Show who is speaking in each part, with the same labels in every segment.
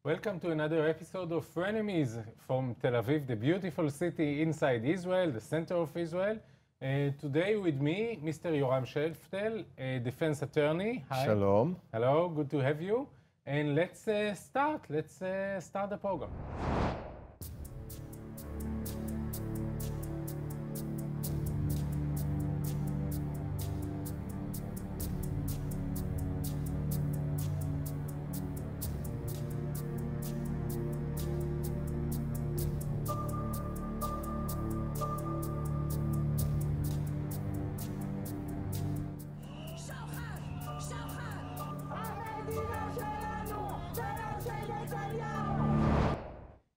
Speaker 1: Welcome to another episode of Frenemies from Tel Aviv, the beautiful city inside Israel, the center of Israel. Today with me, Mr. Yoram Shelftel, a defense attorney. Hi.
Speaker 2: Shalom.
Speaker 1: Hello, good to have you. And let's start the program.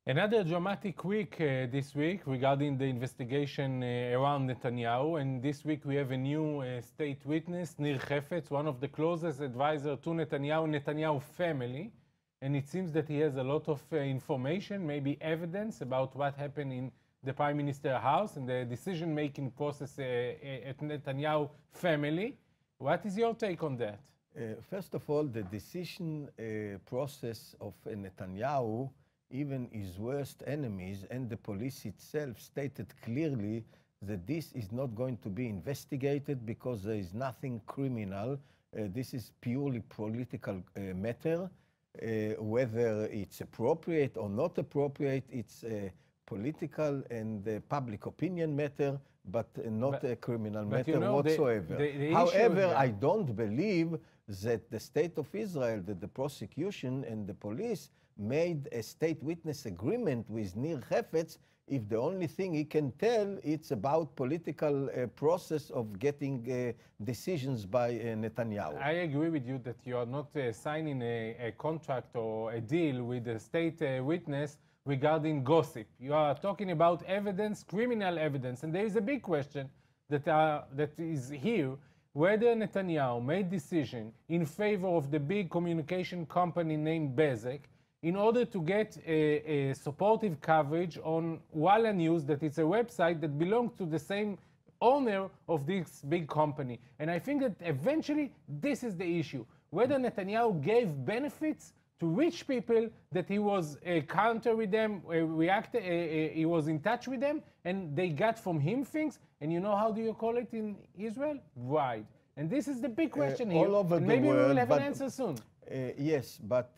Speaker 1: Another dramatic week this week regarding the investigation around Netanyahu, and this week we have a new state witness, Nir Hefetz, one of the closest advisors to Netanyahu family, and it seems that he has a lot of information, maybe evidence about what happened in the Prime Minister's house and the decision-making process at Netanyahu family. What is your take on that?
Speaker 2: First of all, the decision process of Netanyahu, even his worst enemies and the police itself stated clearly that this is not going to be investigated because there is nothing criminal. This is purely political matter. Whether it's appropriate or not appropriate, it's a political and public opinion matter, but not a criminal matter whatsoever. However, I don't believe that the state of Israel, that the prosecution and the police made a state witness agreement with Nir Hefetz if the only thing he can tell it's about political process of getting decisions by Netanyahu.
Speaker 1: I agree with you that you are not signing a contract or a deal with a state witness regarding gossip. You are talking about evidence, criminal evidence, and there is a big question that is here, whether Netanyahu made decision in favor of the big communication company named Bezek in order to get a supportive coverage on Walla News, that it's a website that belongs to the same owner of this big company. And I think that eventually this is the issue, whether Netanyahu gave benefits to rich people, that he was counter with them, he was in touch with them, and they got from him things. And you know how do you call it in Israel? Right. And this is the big question here.
Speaker 2: All over
Speaker 1: and
Speaker 2: the
Speaker 1: maybe
Speaker 2: world,
Speaker 1: we will have an answer soon.
Speaker 2: Yes, but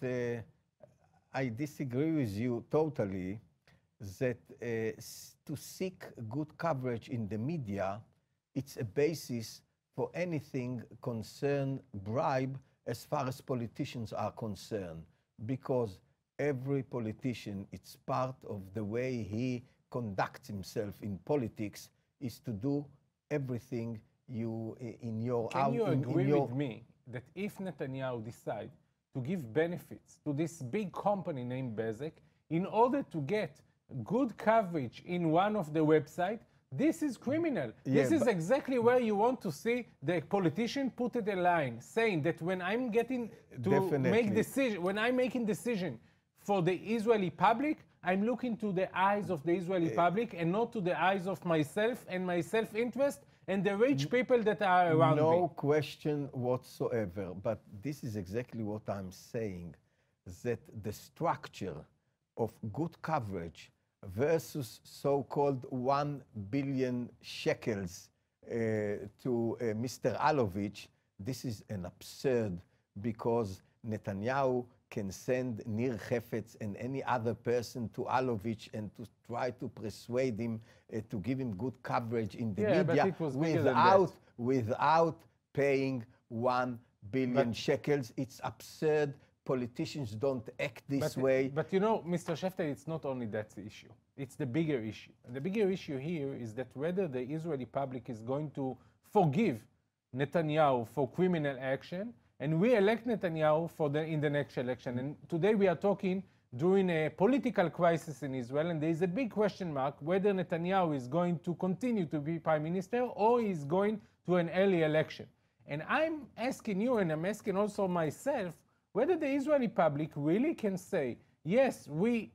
Speaker 2: I disagree with you totally that to seek good coverage in the media, it's a basis for anything concern bribe as far as politicians are concerned, because every politician, it's part of the way he conducts himself in politics, is to do everything in your...
Speaker 1: Can you agree with me that if Netanyahu decides to give benefits to this big company named Bezek in order to get good coverage in one of the websites, this is criminal.
Speaker 2: Yeah,
Speaker 1: this is exactly where you want to see the politician put it a line, saying that when I'm getting to make decision, when I'm making decision for the Israeli public, I'm looking to the eyes of the Israeli public and not to the eyes of myself and my self-interest and the rich people that are around me.
Speaker 2: No question whatsoever, but this is exactly what I'm saying, that the structure of good coverage versus so-called 1 billion shekels to Mr. Alovich, this is an absurd, because Netanyahu can send Nir Hefetz and any other person to Alovich and to try to persuade him to give him good coverage in the media without paying 1 billion shekels. It's absurd. Politicians don't act this way.
Speaker 1: But you know, Mr. Schefter, it's not only that issue. It's the bigger issue. And the bigger issue here is that whether the Israeli public is going to forgive Netanyahu for criminal action and we elect Netanyahu in the next election. And today we are talking during a political crisis in Israel, and there is a big question mark whether Netanyahu is going to continue to be prime minister or is going to an early election. And I'm asking you, and I'm asking also myself, whether the Israeli public really can say, yes, we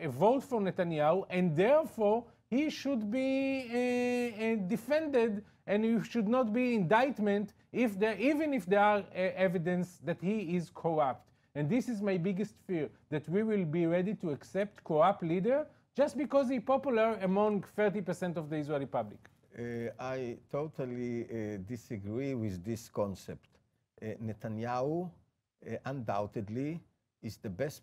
Speaker 1: vote for Netanyahu, and therefore he should be defended, and he should not be indictment even if there are evidence that he is corrupt. And this is my biggest fear, that we will be ready to accept corrupt leader just because he's popular among 30% of the Israeli public.
Speaker 2: I totally disagree with this concept. Netanyahu undoubtedly is the best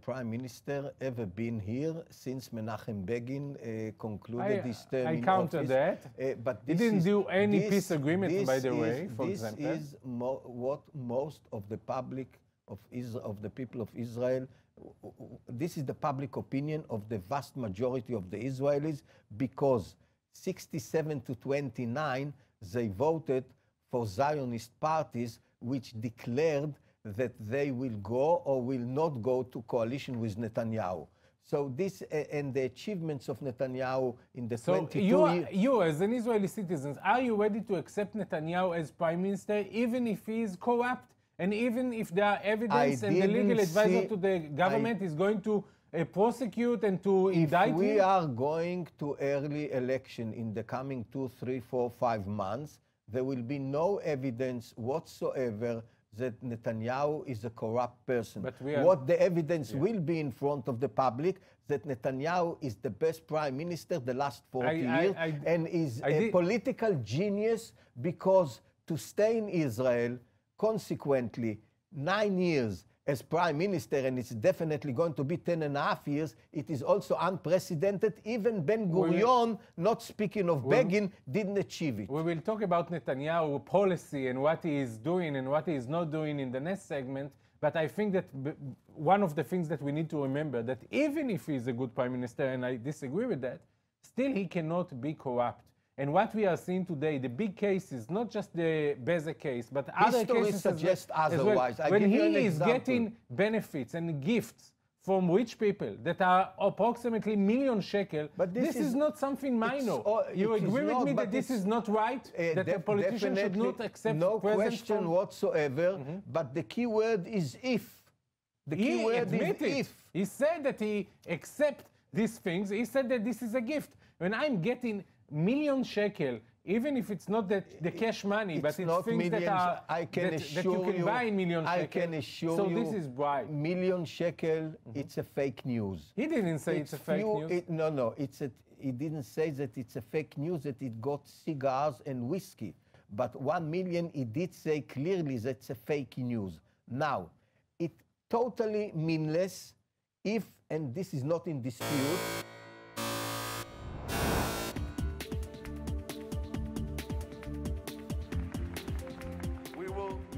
Speaker 2: prime minister ever been here since Menachem Begin concluded his term
Speaker 1: I
Speaker 2: in
Speaker 1: counter
Speaker 2: office.
Speaker 1: that.
Speaker 2: But
Speaker 1: He didn't do any peace agreement, by the way, for example.
Speaker 2: This is what most of the public of the people of Israel, this is the public opinion of the vast majority of the Israelis, because 67 to 29, they voted for Zionist parties which declared that they will go or will not go to coalition with Netanyahu. So this and the achievements of Netanyahu in the 22 years.
Speaker 1: You, as an Israeli citizen, are you ready to accept Netanyahu as prime minister, even if he is corrupt, and even if there are evidence and the legal advisor to the government is going to prosecute and to indict him?
Speaker 2: If we are going to early election in the coming 2, 3, 4, 5 months, there will be no evidence whatsoever that Netanyahu is a corrupt person. What the evidence will be in front of the public, that Netanyahu is the best prime minister the last 40 years and is a political genius, because to stay in Israel, consequently, 9 years as prime minister, and it's definitely going to be 10.5 years, it is also unprecedented. Even Ben-Gurion, not speaking of Begin, didn't achieve it.
Speaker 1: We will talk about Netanyahu policy and what he is doing and what he is not doing in the next segment. But I think that one of the things that we need to remember, that even if he is a good prime minister, and I disagree with that, still he cannot be corrupt. And what we are seeing today, the big case is not just the Beze case, but other cases
Speaker 2: suggest otherwise.
Speaker 1: Well. When he is getting benefits and gifts from rich people that are approximately million shekel, but this is not something minor. You agree with me that this is not right? That a politician should not accept
Speaker 2: no question whatsoever, but the key word is if. The key word is if.
Speaker 1: He said that he accepts these things. He said that this is a gift. When I'm getting million shekel, even if it's not the cash money, but it's things that are that you can buy in million shekel.
Speaker 2: I can assure
Speaker 1: so
Speaker 2: you,
Speaker 1: this is right.
Speaker 2: Million shekel, it's a fake news.
Speaker 1: He didn't say it's a fake news.
Speaker 2: No, he didn't say that it's a fake news, that it got cigars and whiskey. But 1 million, he did say clearly that it's a fake news. Now, it's totally meaningless if, and this is not in dispute,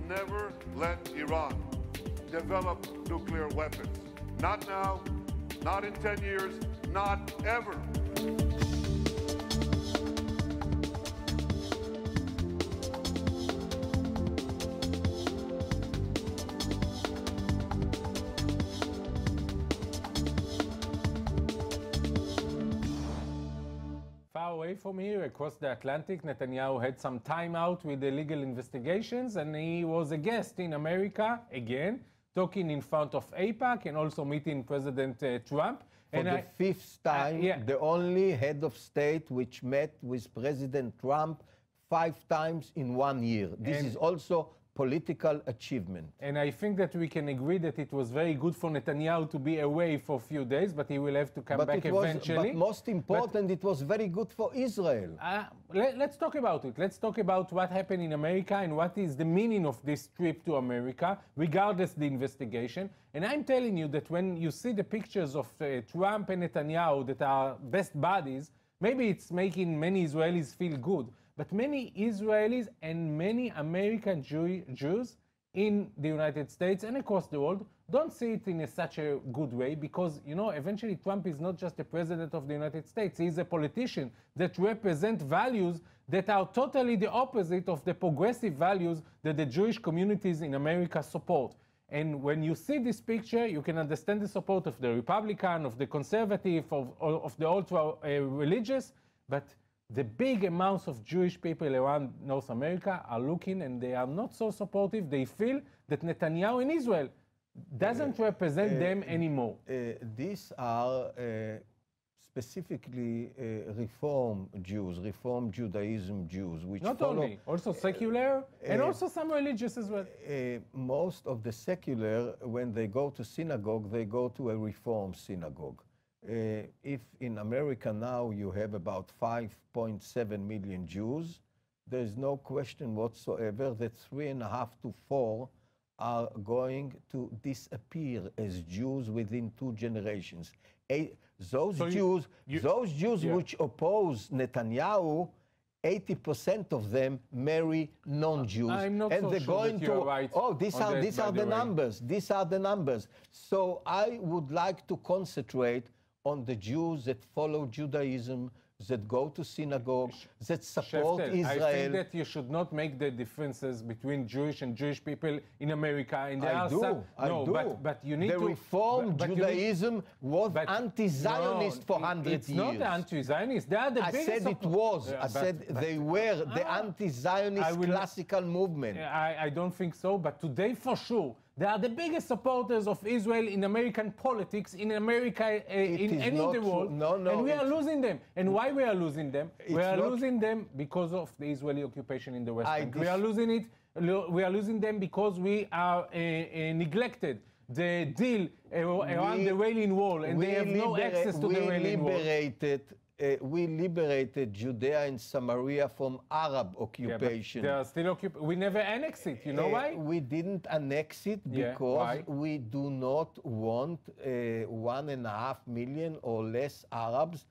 Speaker 3: never let Iran develop nuclear weapons. Not now, not in 10 years, not ever.
Speaker 1: Far away from here, across the Atlantic, Netanyahu had some time out with the legal investigations, and he was a guest in America again, talking in front of AIPAC and also meeting President Trump.
Speaker 2: For the 5th time, the only head of state which met with President Trump 5 times in 1 year. This is also political achievement.
Speaker 1: And I think that we can agree that it was very good for Netanyahu to be away for a few days, but he will have to come back eventually.
Speaker 2: But most important, it was very good for Israel.
Speaker 1: Let's talk about it. Let's talk about what happened in America and what is the meaning of this trip to America, regardless the investigation. And I'm telling you that when you see the pictures of Trump and Netanyahu that are best buddies, maybe it's making many Israelis feel good. But many Israelis and many American Jews in the United States and across the world don't see it in such a good way, because, you know, eventually Trump is not just the president of the United States. He's a politician that represents values that are totally the opposite of the progressive values that the Jewish communities in America support. And when you see this picture, you can understand the support of the Republican, of the conservative, of the ultra-religious, but the big amounts of Jewish people around North America are looking, and they are not so supportive. They feel that Netanyahu in Israel doesn't represent them anymore.
Speaker 2: These are specifically Reform Jews, Reform Judaism Jews, which
Speaker 1: Not
Speaker 2: follow,
Speaker 1: only, also secular, and also some religious as well.
Speaker 2: most of the secular, when they go to synagogue, they go to a Reform synagogue. If in America now you have about 5.7 million Jews, there's no question whatsoever that 3.5 to 4 are going to disappear as Jews within 2 generations. Those Jews
Speaker 1: Yeah.
Speaker 2: which oppose Netanyahu, 80% of them marry non-Jews.
Speaker 1: I'm not
Speaker 2: and
Speaker 1: so
Speaker 2: they're
Speaker 1: sure
Speaker 2: going
Speaker 1: that
Speaker 2: to,
Speaker 1: you're right
Speaker 2: oh, these
Speaker 1: on
Speaker 2: are
Speaker 1: that,
Speaker 2: these
Speaker 1: by
Speaker 2: are
Speaker 1: the
Speaker 2: the
Speaker 1: way.
Speaker 2: numbers. These are the numbers. So I would like to concentrate on the Jews that follow Judaism, that go to synagogue, that support
Speaker 1: Sheftel,
Speaker 2: Israel.
Speaker 1: I think that you should not make the differences between Jewish and Jewish people in America. And there are some,
Speaker 2: I do.
Speaker 1: But you need
Speaker 2: the
Speaker 1: to
Speaker 2: Reform
Speaker 1: but you need-
Speaker 2: Judaism was
Speaker 1: but
Speaker 2: anti-Zionist
Speaker 1: no,
Speaker 2: for 100 years.
Speaker 1: It's not anti-Zionist. They are the
Speaker 2: I
Speaker 1: biggest.
Speaker 2: said it was.
Speaker 1: Yeah,
Speaker 2: I said they were the
Speaker 1: I
Speaker 2: anti-Zionist
Speaker 1: will-
Speaker 2: classical movement.
Speaker 1: I don't think so, but today for sure, they are the biggest supporters of Israel in American politics, in America, in
Speaker 2: is
Speaker 1: any of
Speaker 2: not
Speaker 1: the
Speaker 2: true.
Speaker 1: world.
Speaker 2: No,
Speaker 1: and we are
Speaker 2: it's-
Speaker 1: losing them. And why we are losing them? We
Speaker 2: It's
Speaker 1: are
Speaker 2: not-
Speaker 1: losing them because of the Israeli occupation in the West
Speaker 2: I
Speaker 1: Bank. We
Speaker 2: dis-
Speaker 1: are losing it. We are losing them because we are neglected the deal around the Wailing Wall, and they have no access to the Wailing Wall.
Speaker 2: We liberated Judea and Samaria from Arab
Speaker 1: Yeah, but
Speaker 2: occupation.
Speaker 1: they are still occupied. We never annexed it. You know why?
Speaker 2: We didn't annex it
Speaker 1: Yeah,
Speaker 2: because
Speaker 1: why?
Speaker 2: we do not want 1.5 million or less Arabs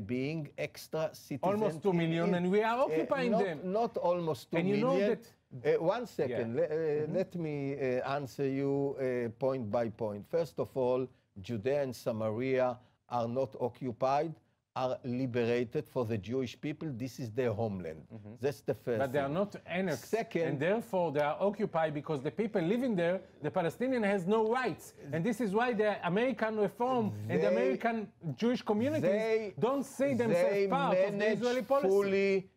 Speaker 2: being extra citizens.
Speaker 1: Almost 2 million, and we are occupying them.
Speaker 2: Not almost 2
Speaker 1: And you know
Speaker 2: million.
Speaker 1: that-
Speaker 2: 1 second. Let me answer you point by point. First of all, Judea and Samaria are not occupied, are liberated for the Jewish people. This is their homeland. That's the first
Speaker 1: But they are
Speaker 2: thing.
Speaker 1: not annexed.
Speaker 2: Second-
Speaker 1: and therefore they are occupied because the people living there, the Palestinian has no rights. And this is why the American reform and the American Jewish communities don't see themselves part of the Israeli policy.
Speaker 2: fully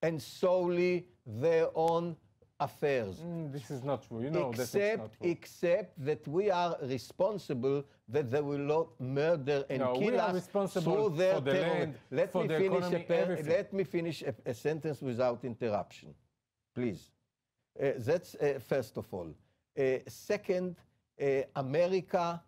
Speaker 2: and solely their own affairs.
Speaker 1: This is not true. You know that it's not true.
Speaker 2: Except that we are responsible that they will not murder and
Speaker 1: No,
Speaker 2: kill
Speaker 1: we are
Speaker 2: us
Speaker 1: responsible
Speaker 2: through their
Speaker 1: for the
Speaker 2: terror.
Speaker 1: land,
Speaker 2: Let
Speaker 1: for
Speaker 2: me
Speaker 1: the
Speaker 2: finish
Speaker 1: economy, everything.
Speaker 2: Let me finish a sentence without interruption, please. That's first of all. Second, America,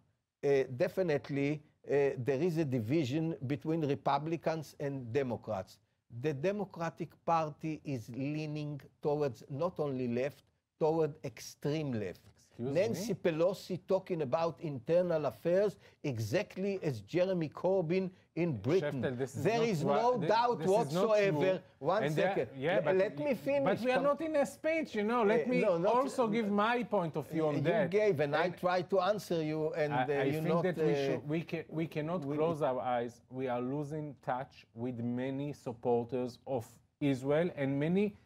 Speaker 2: definitely there is a division between Republicans and Democrats. The Democratic Party is leaning towards not only left, toward extreme left.
Speaker 1: Excuse
Speaker 2: Nancy
Speaker 1: me?
Speaker 2: Pelosi talking about internal affairs exactly as Jeremy Corbyn in Britain.
Speaker 1: Sheftel, this is
Speaker 2: There
Speaker 1: not
Speaker 2: is
Speaker 1: right.
Speaker 2: no doubt
Speaker 1: This is not
Speaker 2: whatsoever.
Speaker 1: true.
Speaker 2: One
Speaker 1: And there-
Speaker 2: second.
Speaker 1: yeah, but
Speaker 2: Let me finish.
Speaker 1: But we are not in a speech, you know. Let me
Speaker 2: no, not-
Speaker 1: also give my point of view on
Speaker 2: You
Speaker 1: that.
Speaker 2: gave, and I tried to answer you, and
Speaker 1: I
Speaker 2: you
Speaker 1: think
Speaker 2: not.
Speaker 1: that we cannot close our eyes. We are losing touch with many supporters of Israel and many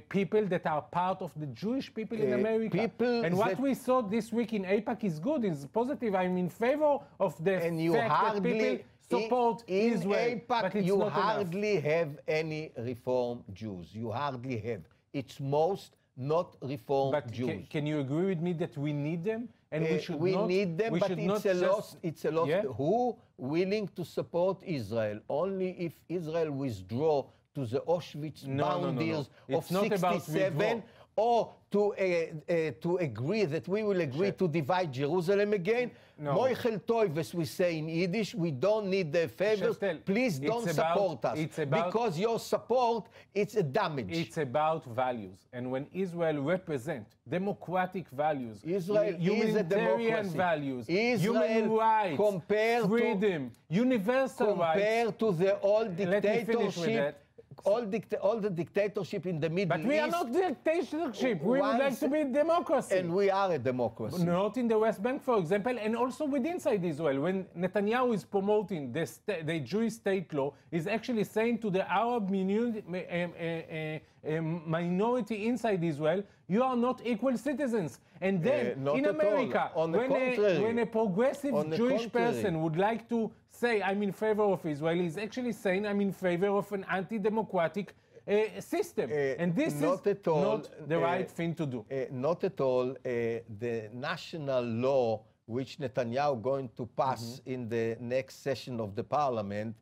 Speaker 1: people that are part of the Jewish people in America.
Speaker 2: people
Speaker 1: And what
Speaker 2: that-
Speaker 1: we saw this week in AIPAC is good, is positive. I'm in favor of the
Speaker 2: And you
Speaker 1: fact that
Speaker 2: hardly
Speaker 1: people support
Speaker 2: in
Speaker 1: Israel.
Speaker 2: AIPAC,
Speaker 1: but it's
Speaker 2: you
Speaker 1: not enough.
Speaker 2: hardly have any Reform Jews. You hardly have. It's most not Reform
Speaker 1: But
Speaker 2: Jews.
Speaker 1: can you agree with me that we need them? And we should
Speaker 2: we
Speaker 1: not,
Speaker 2: need them,
Speaker 1: we
Speaker 2: but
Speaker 1: should not
Speaker 2: it's a
Speaker 1: just-
Speaker 2: loss. It's a loss.
Speaker 1: Yeah?
Speaker 2: Who willing to support Israel? Only if Israel withdraw to the Auschwitz
Speaker 1: No, no, no, no.
Speaker 2: boundaries
Speaker 1: It's
Speaker 2: of
Speaker 1: not about
Speaker 2: 67, or to agree that we will agree to divide Jerusalem again.
Speaker 1: No.
Speaker 2: Moichel Toiv, as we say in Yiddish, we don't need their favors.
Speaker 1: Sheftel,
Speaker 2: Please
Speaker 1: it's
Speaker 2: don't
Speaker 1: about-
Speaker 2: support us.
Speaker 1: it's about-
Speaker 2: because your support, it's a damage.
Speaker 1: It's about values. And when Israel represents democratic values,
Speaker 2: Israel is a
Speaker 1: humanitarian
Speaker 2: democracy.
Speaker 1: values,
Speaker 2: Israel
Speaker 1: human rights,
Speaker 2: compared to-
Speaker 1: freedom, universal rights.
Speaker 2: Compared to the old
Speaker 1: Let me finish with
Speaker 2: dictatorship,
Speaker 1: that.
Speaker 2: all the dictatorship in the Middle
Speaker 1: But we are
Speaker 2: East,
Speaker 1: not dictatorship. We would like
Speaker 2: Once-
Speaker 1: to be democracy.
Speaker 2: and we are a democracy.
Speaker 1: Not in the West Bank, for example, and also with inside Israel. When Netanyahu is promoting the Jewish state law, is actually saying to the Arab minority inside Israel, you are not equal citizens. And then
Speaker 2: not
Speaker 1: in
Speaker 2: at all.
Speaker 1: America,
Speaker 2: On the
Speaker 1: when
Speaker 2: contrary.
Speaker 1: a progressive
Speaker 2: On the
Speaker 1: Jewish
Speaker 2: contrary.
Speaker 1: person would like to say, I'm in favor of Israel, he's actually saying, I'm in favor of an anti-democratic system. And this
Speaker 2: not
Speaker 1: is
Speaker 2: at all,
Speaker 1: not the right thing to do.
Speaker 2: Not at all. The national law, which Netanyahu going to pass in the next session of the parliament,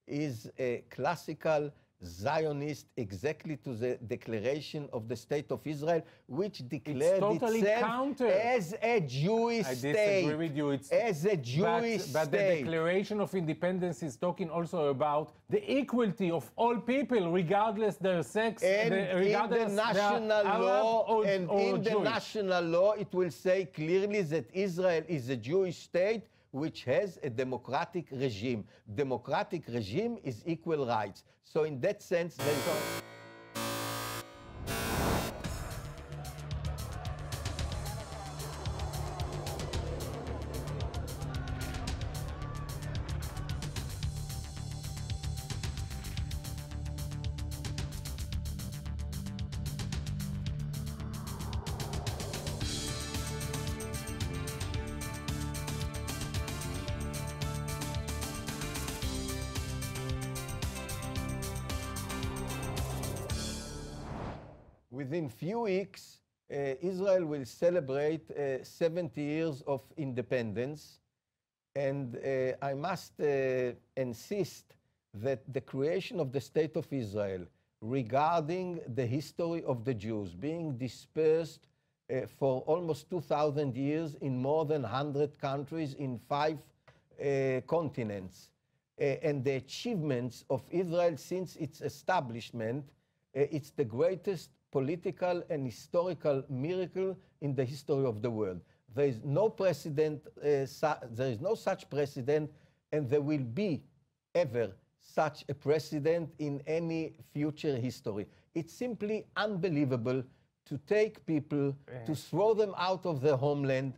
Speaker 2: is a classical Zionist, exactly to the declaration of the State of Israel, which declared
Speaker 1: totally
Speaker 2: itself
Speaker 1: counter.
Speaker 2: as a Jewish
Speaker 1: I
Speaker 2: state.
Speaker 1: disagree with you. It's,
Speaker 2: as a Jewish
Speaker 1: but
Speaker 2: state.
Speaker 1: the Declaration of Independence is talking also about the equality of all people, regardless their sex,
Speaker 2: And
Speaker 1: regardless
Speaker 2: in the national
Speaker 1: Arab
Speaker 2: law,
Speaker 1: or
Speaker 2: in the
Speaker 1: Jewish.
Speaker 2: national law, it will say clearly that Israel is a Jewish state which has a democratic regime. Democratic regime is equal rights. So in that sense, there is within few weeks, Israel will celebrate 70 years of independence. And I must insist that the creation of the State of Israel regarding the history of the Jews being dispersed for almost 2,000 years in more than 100 countries in 5 continents, and the achievements of Israel since its establishment, it's the greatest political and historical miracle in the history of the world. There is no precedent, there is no such precedent, and there will be ever such a precedent in any future history. It's simply unbelievable to take people, to throw them out of their homeland,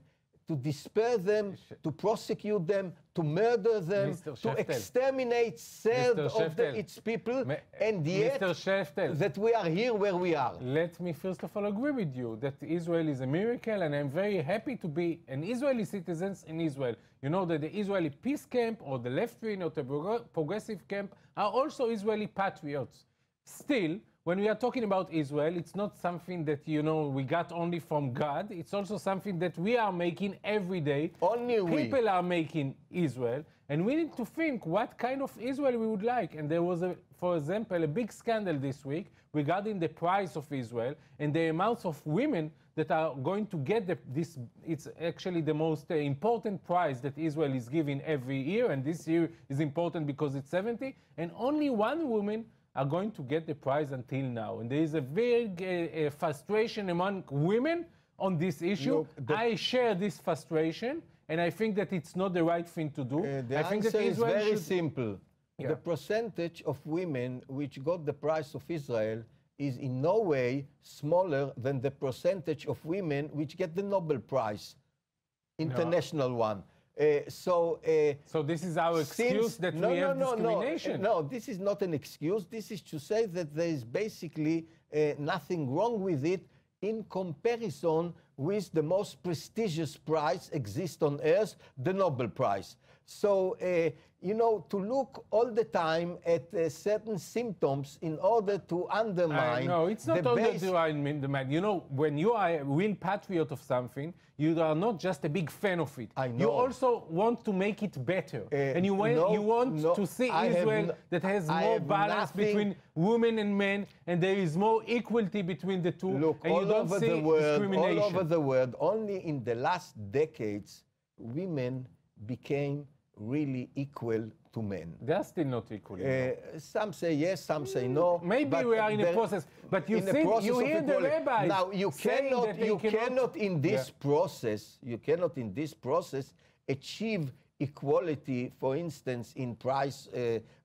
Speaker 2: to disperse them, to prosecute them, to murder them, to exterminate third of its people, and yet that we are here where we are.
Speaker 1: Let me first of all agree with you that Israel is a miracle, and I'm very happy to be an Israeli citizen in Israel. You know that the Israeli peace camp or the left wing or the progressive camp are also Israeli patriots. Still, when we are talking about Israel, it's not something that, you know, we got only from God. It's also something that we are making every day.
Speaker 2: Only we.
Speaker 1: People are making Israel. And we need to think what kind of Israel we would like. And there was, for example, a big scandal this week regarding the price of Israel and the amounts of women that are going to get this. It's actually the most important prize that Israel is giving every year. And this year is important because it's 70. And only one woman are going to get the prize until now. And there is a very frustration among women on this issue.
Speaker 2: Look,
Speaker 1: I share this frustration, and I think that it's not the right thing to do.
Speaker 2: The
Speaker 1: I think
Speaker 2: answer
Speaker 1: that
Speaker 2: is
Speaker 1: Israel
Speaker 2: very
Speaker 1: should...
Speaker 2: simple.
Speaker 1: Yeah.
Speaker 2: The percentage of women which got the prize of Israel is in no way smaller than the percentage of women which get the Nobel Prize, international one. So
Speaker 1: this is our excuse that we have discrimination?
Speaker 2: No, this is not an excuse. This is to say that there is basically nothing wrong with it in comparison with the most prestigious prize exists on earth, the Nobel Prize. So, you know, to look all the time at certain symptoms in order to undermine...
Speaker 1: No, it's not only to undermine. You know, when you are a real patriot of something, you are not just a big fan of it.
Speaker 2: I know.
Speaker 1: You also want to make it better. And you want to see Israel that has more balance between women and men, and there is more equality between the two.
Speaker 2: Look,
Speaker 1: and you don't see discrimination.
Speaker 2: All over the world, only in the last decades, women became really equal to men.
Speaker 1: They're still not equal.
Speaker 2: Some say yes, some say no.
Speaker 1: Maybe we are in a process, but you think you hear the rabbis.
Speaker 2: Now you cannot in this process, achieve equality, for instance, in price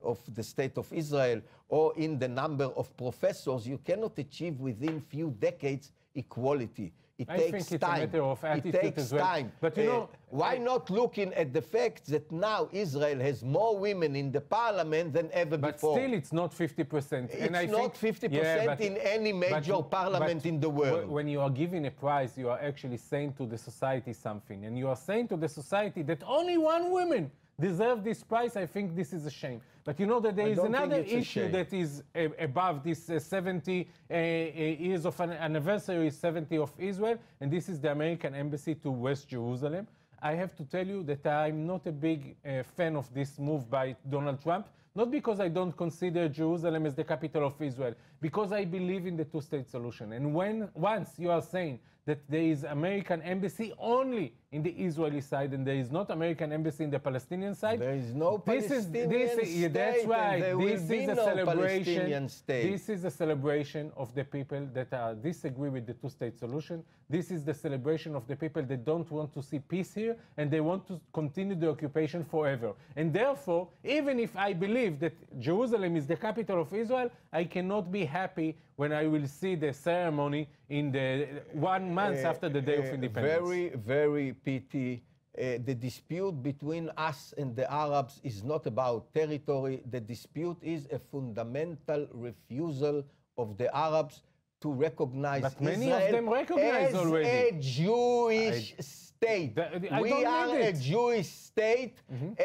Speaker 2: of the State of Israel or in the number of professors. You cannot achieve within few decades equality. It takes
Speaker 1: think it's
Speaker 2: time.
Speaker 1: a matter of attitude
Speaker 2: it takes
Speaker 1: as well.
Speaker 2: time.
Speaker 1: But you know,
Speaker 2: why not looking at the fact that now Israel has more women in the parliament than ever before?
Speaker 1: But still, it's not 50%.
Speaker 2: It's not 50% in any major parliament in the world.
Speaker 1: When you are giving a prize, you are actually saying to the society something. And you are saying to the society that only one woman deserves this prize. I think this is a shame. But you know that there is another issue that is above this 70 years of an anniversary, 70 of Israel, and this is the American embassy to West Jerusalem. I have to tell you that I'm not a big fan of this move by Donald Trump not because I don't consider Jerusalem as the capital of Israel, because I believe in the two-state solution. And once you are saying that there is American embassy only in the Israeli side and there is not American embassy in the Palestinian side,
Speaker 2: there is no Palestinian state.
Speaker 1: That's right.
Speaker 2: There will be no Palestinian state.
Speaker 1: This is a celebration of the people that disagree with the two-state solution. This is the celebration of the people that don't want to see peace here and they want to continue the occupation forever. And therefore, even if I believe that Jerusalem is the capital of Israel, I cannot be happy when I will see the ceremony in the 1 month after the Day of Independence.
Speaker 2: Very, very pity. The dispute between us and the Arabs is not about territory. The dispute is a fundamental refusal of the Arabs to recognize
Speaker 1: but many
Speaker 2: Israel
Speaker 1: of them recognize
Speaker 2: as
Speaker 1: already.
Speaker 2: a Jewish state. We are a Jewish state,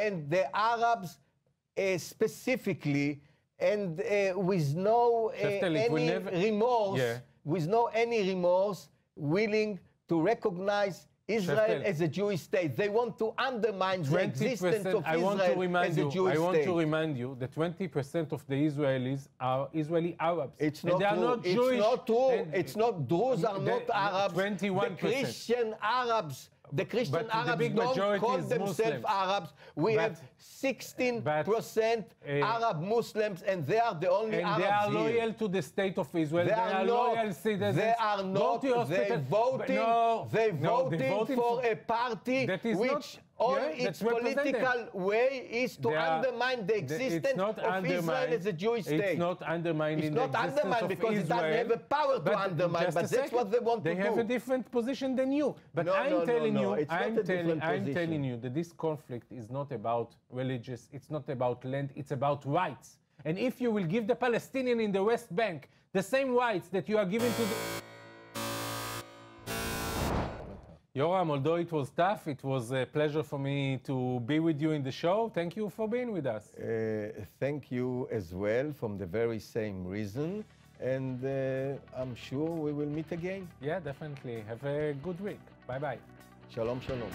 Speaker 2: and the Arabs specifically, and with no any remorse, willing to recognize Israel as a Jewish state. They want to undermine the existence of Israel as a Jewish state.
Speaker 1: I want to remind you that 20% of the Israelis are Israeli Arabs.
Speaker 2: It's not true.
Speaker 1: Jewish.
Speaker 2: It's not true. It's not. Those are not Arabs.
Speaker 1: 21%.
Speaker 2: The Christian Arabs. The Christian Arabs
Speaker 1: big
Speaker 2: don't call
Speaker 1: is
Speaker 2: themselves
Speaker 1: Muslims.
Speaker 2: Arabs. We have 16% Arab Muslims, and they are the only Arabs
Speaker 1: here. And they are
Speaker 2: here.
Speaker 1: loyal to the state of Israel.
Speaker 2: They are
Speaker 1: loyal citizens.
Speaker 2: They are not. They voted for a party
Speaker 1: that is
Speaker 2: which all its political way is to undermine the existence of Israel as a Jewish state.
Speaker 1: It's not undermining the existence
Speaker 2: undermined
Speaker 1: of
Speaker 2: because
Speaker 1: Israel.
Speaker 2: it doesn't have the power to undermine, but that's what they want to do.
Speaker 1: They have a different position than you. But I'm telling you that this conflict is not about religious, it's not about land, it's about rights. And if you will give the Palestinian in the West Bank the same rights that you are giving to the... Yoram, although it was tough, it was a pleasure for me to be with you in the show. Thank you for being with us.
Speaker 2: Thank you as well, from the very same reason. And I'm sure we will meet again.
Speaker 1: Yeah, definitely. Have a good week. Bye-bye.
Speaker 2: Shalom, shalom.